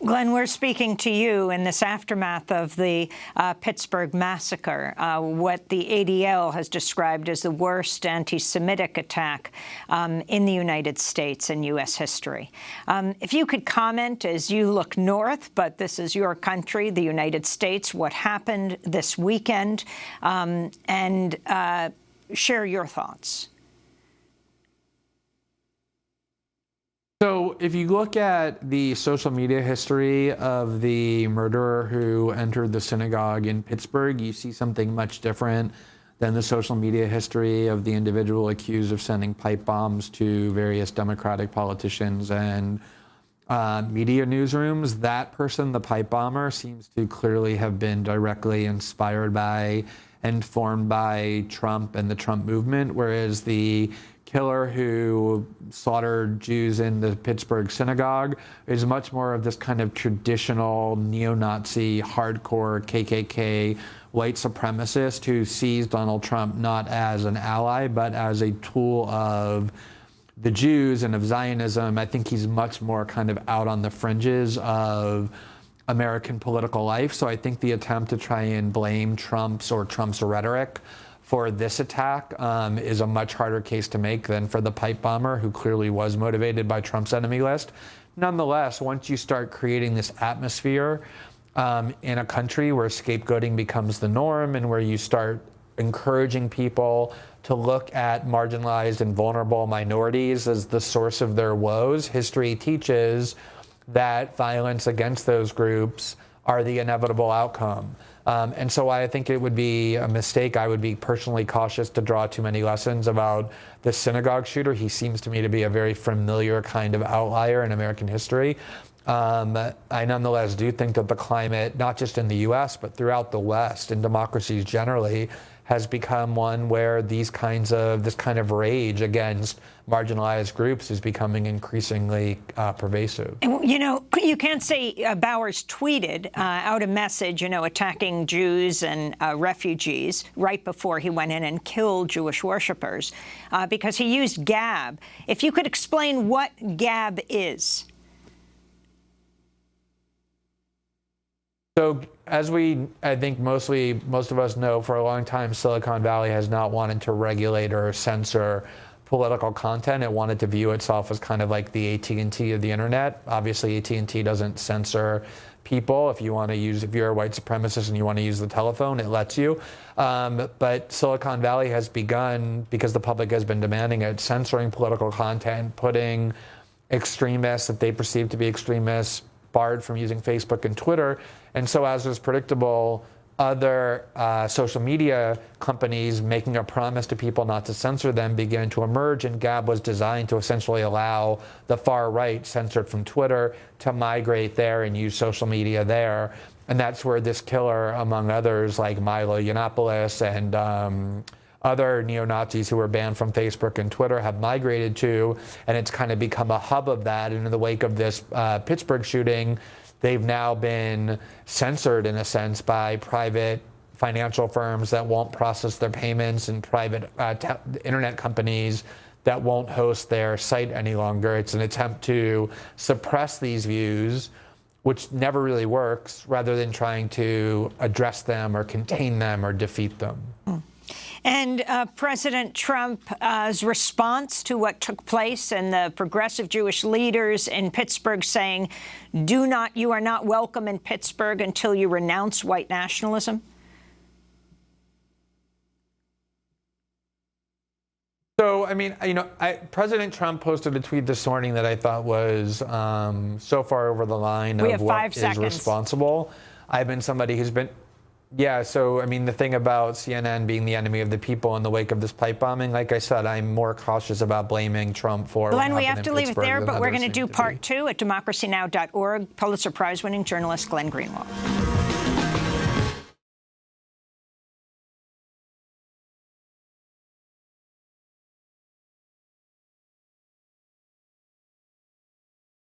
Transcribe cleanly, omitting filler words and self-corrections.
Glenn, we're speaking to you in this aftermath of the Pittsburgh massacre, what the ADL has described as the worst anti-Semitic attack in the United States in U.S. history. If you could comment as you look north, but this is your country, the United States, what happened this weekend, and share your thoughts. So if you look at the social media history of the murderer who entered the synagogue in Pittsburgh, you see something much different than the social media history of the individual accused of sending pipe bombs to various Democratic politicians and media newsrooms. That person, the pipe bomber, seems to clearly have been directly inspired by and formed by Trump and the Trump movement, whereas the killer who slaughtered Jews in the Pittsburgh synagogue is much more of this kind of traditional neo-Nazi, hardcore KKK white supremacist who sees Donald Trump not as an ally, but as a tool of the Jews and of Zionism. I think he's much more kind of out on the fringes of American political life. So I think the attempt to try and blame Trump's rhetoric for this attack is a much harder case to make than for the pipe bomber, who clearly was motivated by Trump's enemy list. Nonetheless, once you start creating this atmosphere in a country where scapegoating becomes the norm and where you start encouraging people to look at marginalized and vulnerable minorities as the source of their woes, history teaches that violence against those groups are the inevitable outcome. And so I think it would be a mistake. I would be personally cautious to draw too many lessons about the synagogue shooter. He seems to me to be a very familiar kind of outlier in American history. I nonetheless do think that the climate, not just in the US, but throughout the West and democracies generally, has become one where this kind of rage against marginalized groups is becoming increasingly pervasive. You know, you can't say Bowers tweeted out a message, attacking Jews and refugees right before he went in and killed Jewish worshipers because he used Gab. If you could explain what Gab is. So as I think most of us know, for a long time, Silicon Valley has not wanted to regulate or censor political content. It wanted to view itself as kind of like the AT&T of the internet. Obviously, AT&T doesn't censor people. If you're a white supremacist and you want to use the telephone, it lets you. But Silicon Valley has begun, because the public has been demanding it, censoring political content, putting extremists that they perceive to be extremists barred from using Facebook and Twitter. And so, as was predictable, other social media companies making a promise to people not to censor them began to emerge, and Gab was designed to essentially allow the far right, censored from Twitter, to migrate there and use social media there. And that's where this killer, among others like Milo Yiannopoulos and other neo-Nazis who were banned from Facebook and Twitter, have migrated to, and it's kind of become a hub of that. And in the wake of this Pittsburgh shooting, they've now been censored, in a sense, by private financial firms that won't process their payments and private internet companies that won't host their site any longer. It's an attempt to suppress these views, which never really works, rather than trying to address them or contain them or defeat them. And President Trump's response to what took place and the progressive Jewish leaders in Pittsburgh saying, you are not welcome in Pittsburgh until you renounce white nationalism? So, I mean, President Trump posted a tweet this morning that I thought was so far over the line of what is responsible. I've been somebody who's been... Yeah, so, I mean, the thing about CNN being the enemy of the people in the wake of this pipe bombing, like I said, I'm more cautious about blaming Trump for Glenn, we have to leave it there, but we're going to do part two at democracynow.org. Pulitzer Prize-winning journalist Glenn Greenwald.